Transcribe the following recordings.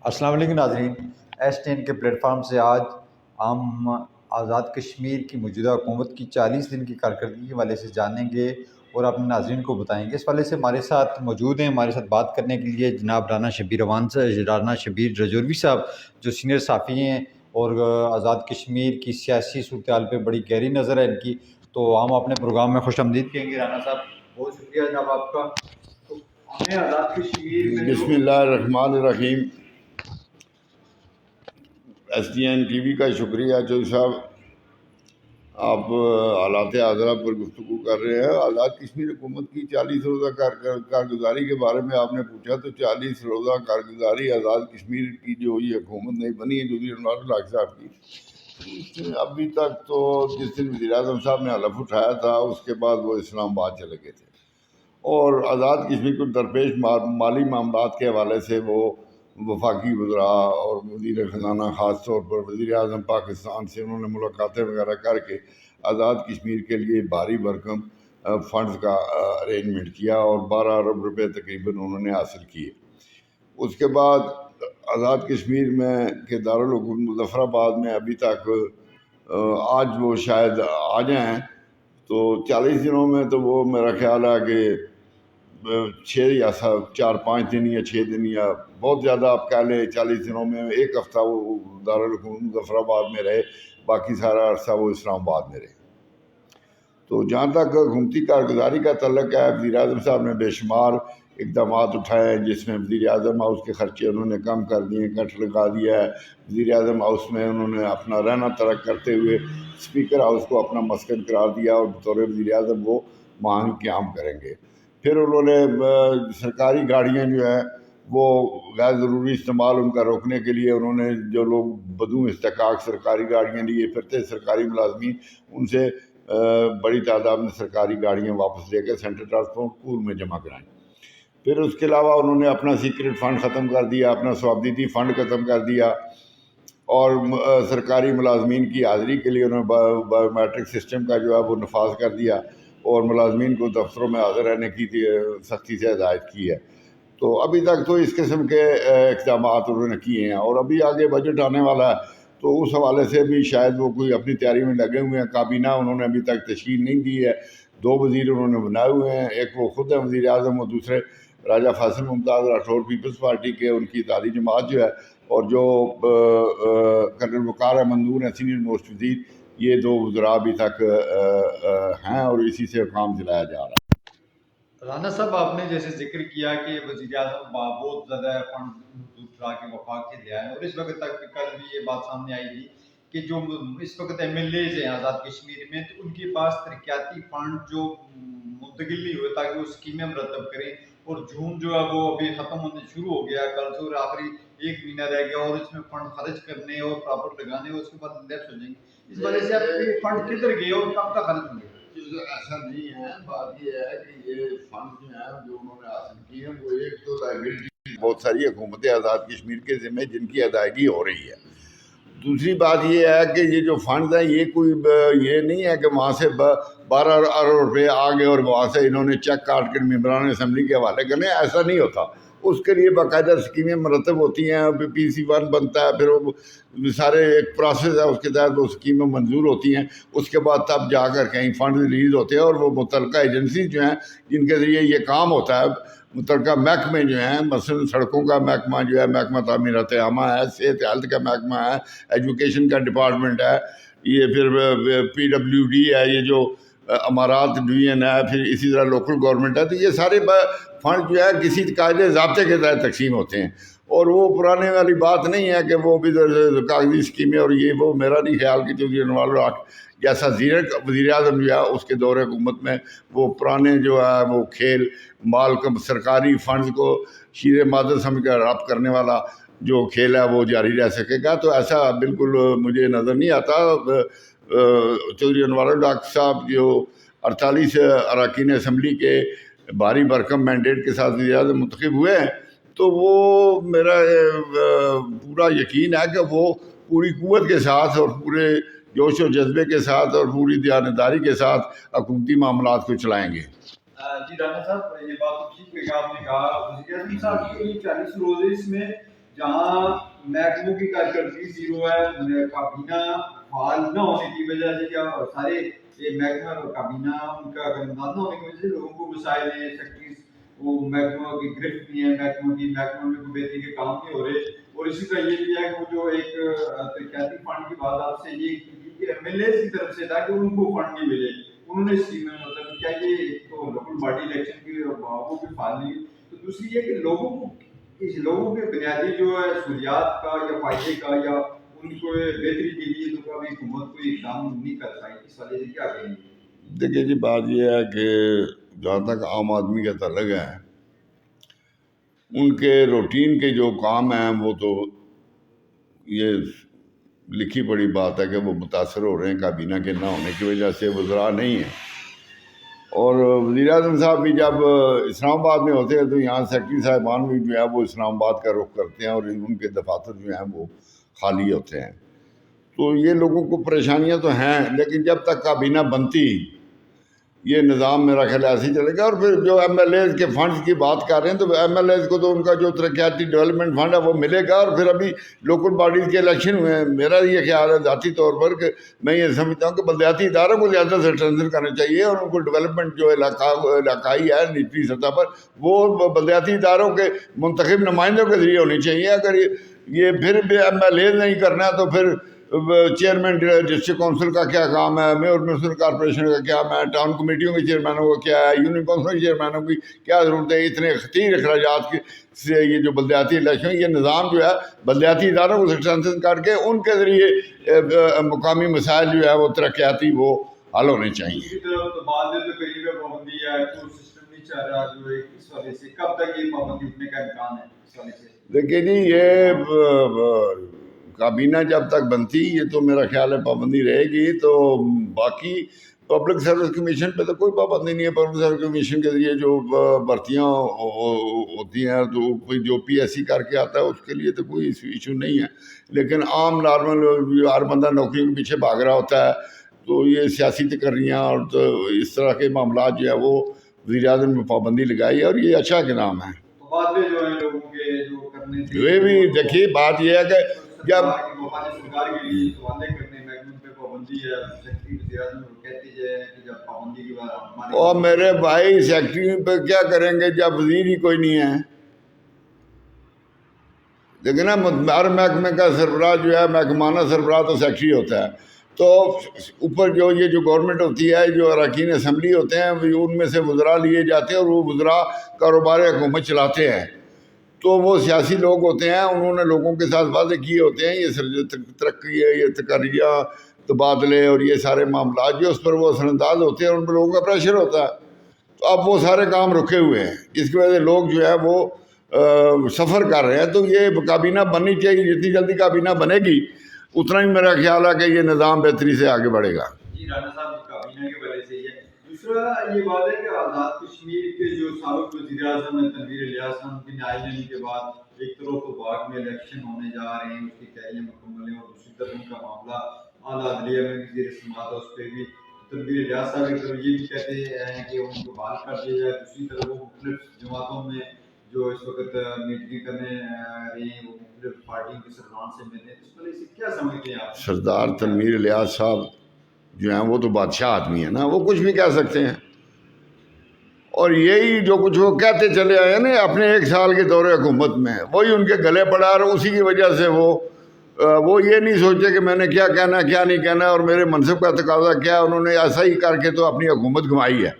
السلام علیکم ناظرین، S10 کے پلیٹ فارم سے آج ہم آزاد کشمیر کی موجودہ حکومت کی 40 دن کی کارکردگی کے حوالے سے جانیں گے اور اپنے ناظرین کو بتائیں گے۔ اس حوالے سے ہمارے ساتھ موجود ہیں، ہمارے ساتھ بات کرنے کے لیے جناب رانا شبیر رجوروی صاحب، جو سینئر صحافی ہیں اور آزاد کشمیر کی سیاسی صورتحال پہ بڑی گہری نظر ہے ان کی۔ تو ہم اپنے پروگرام میں خوش آمدید کہیں گے۔ رانا صاحب، بہت شکریہ جناب آپ کا۔ تو ہمیں آزاد کشمیر میں بسم اللہ الرحمن الرحیم۔ SDN ٹی وی کا شکریہ چودھری صاحب، آپ حالات حاضرہ پر گفتگو کر رہے ہیں۔ آزاد کشمیر حکومت کی 40 روزہ کارگزاری کے بارے میں آپ نے پوچھا، تو 40 روزہ کارگزاری آزاد کشمیر کی جو یہ حکومت نہیں بنی ہے چودھری انوار الحق صاحب کی، اس نے ابھی تک تو جس دن وزیر اعظم صاحب نے حلف اٹھایا تھا اس کے بعد وہ اسلام آباد چلے گئے تھے، اور آزاد کشمیر کو درپیش مالی معاملات کے حوالے سے وہ وفاقی وزراء اور وزیر خزانہ، خاص طور پر وزیر اعظم پاکستان سے انہوں نے ملاقاتیں وغیرہ کر کے آزاد کشمیر کے لیے بھاری بھرکم فنڈز کا ارینجمنٹ کیا اور 12 ارب روپے تقریباً انہوں نے حاصل کیے۔ اس کے بعد آزاد کشمیر میں کے دارالحکومت مظفر آباد میں ابھی تک آج وہ شاید آ جائیں، تو 40 دنوں میں تو وہ میرا خیال ہے کہ 6 یا 4-5 دن یا 6 دن یا بہت زیادہ آپ کہہ لیں 40 دنوں میں 1 ہفتہ وہ دارالحکومت مظفر آباد میں رہے، باقی سارا عرصہ وہ اسلام آباد میں رہے۔ تو جہاں تک حکومتی کارگزاری کا تعلق ہے، وزیر اعظم صاحب نے بے شمار اقدامات اٹھائے ہیں، جس میں وزیر اعظم ہاؤس کے خرچے انہوں نے کم کر دیے، کٹ لگا دیا ہے۔ وزیر اعظم ہاؤس میں انہوں نے اپنا رہنا ترک کرتے ہوئے اسپیکر ہاؤس کو اپنا مسکن قرار دیا اور بطور وزیر اعظم وہ وہاں قیام کریں گے۔ پھر انہوں نے سرکاری گاڑیاں جو ہیں وہ غیر ضروری استعمال ان کا روکنے کے لیے انہوں نے جو لوگ بدون استحقاق سرکاری گاڑیاں لیے پھرتے سرکاری ملازمین، ان سے بڑی تعداد میں سرکاری گاڑیاں واپس لے کے سینٹرل ٹرانسپورٹ پول میں جمع کرائیں۔ پھر اس کے علاوہ انہوں نے اپنا سیکرٹ فنڈ ختم کر دیا، اپنا ثوابدیدی فنڈ ختم کر دیا، اور سرکاری ملازمین کی حاضری کے لیے انہوں نے بایو میٹرک سسٹم کا جو ہے وہ نفاذ کر دیا اور ملازمین کو دفتروں میں حاضر رہنے کی سختی سے ہدایت کی ہے۔ تو ابھی تک تو اس قسم کے اقدامات انہوں نے کیے ہیں، اور ابھی آگے بجٹ آنے والا ہے تو اس حوالے سے بھی شاید وہ کوئی اپنی تیاری میں لگے ہوئے ہیں۔ کابینہ انہوں نے ابھی تک تشکیل نہیں دی ہے، 2 وزیر انہوں نے بنائے ہوئے ہیں، ایک وہ خود ہیں وزیر اعظم اور دوسرے راجہ فیصل ممتاز راٹھور پیپلز پارٹی کے ان کی اتحادی جماعت جو ہے، اور جو کرنل وقار احمد نور ہیں سینئر موسٹ وزیر، یہ 2 وزراء ابھی تک ہیں اور اسی سے کام چلایا جا رہا ہے۔ رانا صاحب، آپ نے جیسے ذکر کیا کہ وزیر اعظم بہت زیادہ فنڈ اٹھا کے وفاق سے لیا ہے، اور اس وقت تک کل بھی یہ بات سامنے آئی تھی کہ جو اس وقت MLAs ہیں آزاد کشمیر میں، تو ان کے پاس ترقیاتی فنڈ جو منتقل نہیں ہوئے تاکہ وہ اسکیمیں مرتب کریں، اور جون جو ہے وہ ابھی ختم ہونے شروع ہو گیا، کل سے اور آخری 1 مہینہ رہ گیا، اور اس میں فنڈ خرچ کرنے اور پراپر لگانے اور اس کے بعد لیپس ہو جائیں گے۔ اس وجہ سے اب یہ فنڈ کدھر گئے اور کب تک خرچ ہوں گے؟ ایسا نہیں ہے، بات یہ ہے کہ یہ فنڈ جو ہیں جو انہوں نے حاصل کیے ہیں وہ ایک تو لائبلٹی بہت ساری حکومتیں آزاد کشمیر کے ذمہ جن کی ادائیگی ہو رہی ہے۔ دوسری بات یہ ہے کہ یہ جو فنڈز ہیں یہ کوئی یہ نہیں ہے کہ وہاں سے 12 ارب روپے آ گئے اور وہاں سے انہوں نے چیک کاٹ کے ممبران اسمبلی کے حوالے کرنے، ایسا نہیں ہوتا۔ اس کے لیے باقاعدہ اسکیمیں مرتب ہوتی ہیں، PC1 بنتا ہے، پھر وہ سارے ایک پروسیس ہے، اس کے تحت وہ اسکیمیں منظور ہوتی ہیں، اس کے بعد تب جا کر کہیں فنڈ ریلیز ہوتے ہیں، اور وہ متعلقہ ایجنسی جو ہیں جن کے ذریعے یہ کام ہوتا ہے، متعلقہ محکمے جو ہیں، مثلا سڑکوں کا محکمہ جو ہے، محکمہ تعمیرات عامہ ہے، صحت ہیلتھ کا محکمہ ہے، ایجوکیشن کا ڈپارٹمنٹ ہے، یہ پھر PWD ہے، یہ جو امارات ڈویژن ہے، پھر اسی طرح لوکل گورنمنٹ ہے، تو یہ سارے فنڈ جو ہے کسی قاعدے ضابطے کے تحت تقسیم ہوتے ہیں، اور وہ پرانے والی بات نہیں ہے کہ وہ بھی کاغذی اسکیمیں اور یہ وہ۔ میرا نہیں خیال کہ چودھری انوار الحق جیسا وزیر اعظم جو ہے اس کے دور حکومت میں وہ پرانے جو ہے وہ کھیل مال کا سرکاری فنڈز کو شیر مادر سمجھ کر رابط کرنے والا جو کھیل ہے وہ جاری رہ سکے گا، تو ایسا بالکل مجھے نظر نہیں آتا۔ چودھری انوار الحق صاحب جو 48 اراکین اسمبلی کے بھاری بھرکم مینڈیٹ کے ساتھ وزیر اعظم منتخب ہوئے ہیں، تو وہ میرا پورا یقین ہے کہ وہ پوری قوت کے ساتھ اور پورے جوش و جذبے کے ساتھ اور پوری دیانتداری کے ساتھ حکومتی معاملات کو چلائیں گے۔ جی رانا صاحب، یہ بات تو ٹھیک ہے کہ آپ نے کہا وزیر اعظم صاحب کے 40 روزے، اس میں جہاں محکموں کی کارکردگی زیرو ہے، کابینہ فعال نہ ہونے کی وجہ سے یا سارے یہ محکمہ اور کابینہ ان کا نہ ہونے کی وجہ سے لوگوں کو مسائل ہیں، سیکٹریز وہ محکموں کی گرفت نہیں ہے، محکموں میں کوئی بہتری کے کام نہیں ہو رہے. اور اسی طرح یہ بھی ہے کہ وہ جو ایک ترقیاتی فنڈ کی بات آپ سے یہ کی کہ ایم ایل اے کی طرف سے تھا کہ ان کو فنڈ نہیں ملے، انہوں نے اسکیم میں مطلب کیا یہ ایک تو لوکل باڈی الیکشن کی وہ بھی فعال نہیں. تو دوسری یہ کہ لوگوں کے بنیادی جو ہے سہولیات کا یا فائدے کا یا ان کو بہتری کے لیے تو ابھی حکومت کوئی اقدام نہیں کر پائی. اس والے سے کیا کہیں گے؟ دیکھیے جی، بات یہ ہے کہ جہاں تک عام آدمی کا تعلق ہے، ان کے روٹین کے جو کام ہیں وہ تو یہ لکھی پڑی بات ہے کہ وہ متاثر ہو رہے ہیں کابینہ کے نہ ہونے کی وجہ سے، وزراء نہیں ہیں. اور وزیر اعظم صاحب بھی جب اسلام آباد میں ہوتے ہیں تو یہاں سیکرٹری صاحبان بھی جو ہے وہ اسلام آباد کا رخ کرتے ہیں اور ان کے دفاتر جو ہیں وہ خالی ہوتے ہیں. تو یہ لوگوں کو پریشانیاں تو ہیں، لیکن جب تک کابینہ بنتی یہ نظام میرا خیال ایسے ہی چلے گا. اور پھر جو ایم ایل ایز کے فنڈز کی بات کر رہے ہیں تو ایم ایل ایز کو تو ان کا جو ترقیاتی ڈیولپمنٹ فنڈ ہے وہ ملے گا. اور پھر ابھی لوکل باڈیز کے الیکشن ہوئے ہیں. میرا یہ خیال ہے ذاتی طور پر کہ میں یہ سمجھتا ہوں کہ بلدیاتی اداروں کو زیادہ سے اسٹرینتھن کرنا چاہیے اور ان کو ڈیولپمنٹ جو علاقائی ہے نچلی سطح پر وہ بلدیاتی اداروں کے منتخب نمائندوں کے ذریعے ہونی چاہیے. اگر یہ پھر بھی ایم ایل اے نہیں کرنا تو پھر چیئرمین ڈسٹرکٹ کونسل کا کیا کام ہے، میئر میونسپل کارپوریشن کا کیا ہے، ٹاؤن کمیٹیوں کے چیئرمینوں کا کیا ہے، یونین کونسل کے چیئرمینوں کی کیا ضرورت ہے. اتنے خطیر اخراجات سے یہ جو بلدیاتی الیکشن یہ نظام جو ہے بلدیاتی اداروں کو اسٹرینتھن کر کے ان کے ذریعے مقامی مسائل جو ہے وہ ترقیاتی وہ حل ہونے چاہیے. دیکھیے جی، یہ کابینہ جب تک بنتی یہ تو میرا خیال ہے پابندی رہے گی. تو باقی پبلک سروس کمیشن پہ تو کوئی پابندی نہیں ہے. پبلک سروس کمیشن کے ذریعے جو بھرتیاں ہوتی ہیں تو کوئی جو پی ایس سی کر کے آتا ہے اس کے لیے تو کوئی ایشو نہیں ہے. لیکن عام نارمل ہر بندہ نوکریوں کے پیچھے بھاگ رہا ہوتا ہے تو یہ سیاسی تقرریاں اور تو اس طرح کے معاملات جو ہے وہ وزیر اعظم نے پابندی لگائی ہے اور یہ اچھا اقدام ہے. یہ بھی دیکھیے بات یہ ہے کہ جب اور میرے بھائی سیکٹری پہ کیا کریں گے جب وزیر ہی کوئی نہیں ہے. لیکن نا ہر محکمے کا سربراہ جو ہے محکمانہ سربراہ تو سیکٹری ہوتا ہے. تو اوپر جو یہ جو گورنمنٹ ہوتی ہے جو اراکین اسمبلی ہوتے ہیں ان میں سے وزراء لیے جاتے ہیں اور وہ وزراء کاروبار حکومت چلاتے ہیں. تو وہ سیاسی لوگ ہوتے ہیں، انہوں نے لوگوں کے ساتھ وعدے کیے ہوتے ہیں یہ ترقی ہے، یہ تقرریہ تبادلے اور یہ سارے معاملات جو اس پر وہ اثر انداز ہوتے ہیں اور ان پر لوگوں کا پریشر ہوتا ہے. تو اب وہ سارے کام رکے ہوئے ہیں جس کی وجہ سے لوگ جو ہے وہ سفر کر رہے ہیں. تو یہ کابینہ بننی چاہیے، جتنی جلدی کابینہ بنے گی اتنا ہی میرا خیال ہے کہ یہ نظام بہتری سے آگے بڑھے گا. جی رانا صاحب کابینہ کے بارے سے یہ دوسرا یہ بات ہے کہ آزاد کشمیر کے جو سابق وزیر اعظم ہیں تنویر الیاس صاحب کی نائب لینے کے بعد ایک طرف تو باغ میں الیکشن ہونے جا رہے ہیں، اس کی تیاریاں مکمل ہیں، اور دوسری طرف ان کا معاملہ اعلیٰ عدلیہ میں بھی زیر سماعت ہے. اس پہ بھی تنویر الیاس صاحب ایک طرف یہ بھی کہتے ہیں کہ ان کو بحال کر دیا جائے، دوسری طرف وہ مختلف جماعتوں میں جو اس وقت میٹنگ کرنے رہے ہیں وہ مختلف پارٹیوں کے سربراہان سے ملے ہیں. اس وجہ سے کیا سمجھتے ہیں آپ؟ سردار تنویر الیاس صاحب جو ہیں وہ تو بادشاہ آدمی ہے نا، وہ کچھ بھی کہہ سکتے ہیں. اور یہی جو کچھ وہ کہتے چلے آئے نا اپنے 1 سال کے دور حکومت میں وہی ان کے گلے پڑا، اور اسی کی وجہ سے وہ یہ نہیں سوچتے کہ میں نے کیا کہنا کیا نہیں کہنا اور میرے منصب کا تقاضا کیا. انہوں نے ایسا ہی کر کے تو اپنی حکومت گنوائی ہے.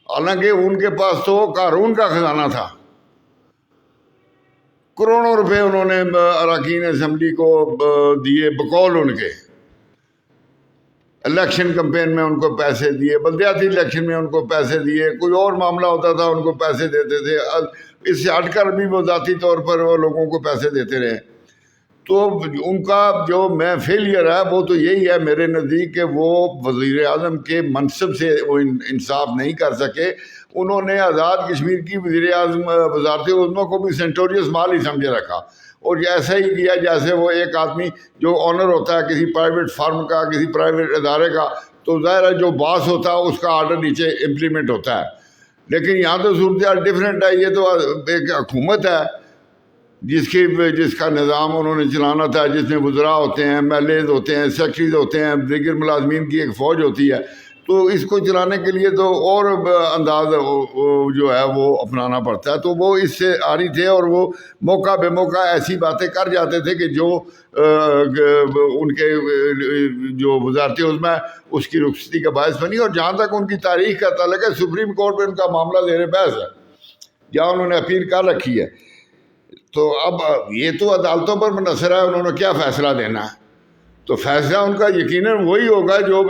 حالانکہ ان کے پاس تو قارون کا خزانہ تھا، کروڑوں روپے انہوں نے اراکین اسمبلی کو دیے بقول ان کے. الیکشن کمپین میں ان کو پیسے دیے، بلدیاتی الیکشن میں ان کو پیسے دیے، کوئی اور معاملہ ہوتا تھا ان کو پیسے دیتے تھے. اس سے ہٹ کر بھی وہ ذاتی طور پر وہ لوگوں کو پیسے دیتے رہے. تو ان کا جو میں فیلئر ہے وہ تو یہی ہے میرے نزدیک کہ وہ وزیر اعظم کے منصب سے وہ انصاف نہیں کر سکے. انہوں نے آزاد کشمیر کی وزیر اعظم وزارت عظمیٰ کو بھی سینٹوریس مال ہی سمجھے رکھا، اور ایسا ہی کیا جیسے وہ ایک آدمی جو آنر ہوتا ہے کسی پرائیویٹ فارم کا، کسی پرائیویٹ ادارے کا، تو ظاہر ہے جو باس ہوتا ہے اس کا آرڈر نیچے امپلیمنٹ ہوتا ہے. لیکن یہاں تو صورتحال ڈفرینٹ ہے. یہ تو ایک حکومت ہے جس کا نظام انہوں نے چلانا تھا، جس میں وزراء ہوتے ہیں، ایم ایل ایز ہوتے ہیں، سیکرٹریز ہوتے ہیں، دیگر ملازمین کی ایک فوج ہوتی ہے، تو اس کو چلانے کے لیے تو اور انداز جو ہے وہ اپنانا پڑتا ہے. تو وہ اس سے آری تھے اور وہ موقع بے موقع ایسی باتیں کر جاتے تھے کہ جو ان کے جو وزارت عظمیٰ اس کی رخصتی کا باعث بنی. اور جہاں تک ان کی تاریخ کا تعلق ہے، سپریم کورٹ میں ان کا معاملہ زیر بحث ہے، جہاں انہوں نے اپیل کر رکھی ہے. تو اب یہ تو عدالتوں پر منحصر ہے انہوں نے کیا فیصلہ دینا ہے. تو فیصلہ ان کا یقیناً وہی ہوگا جو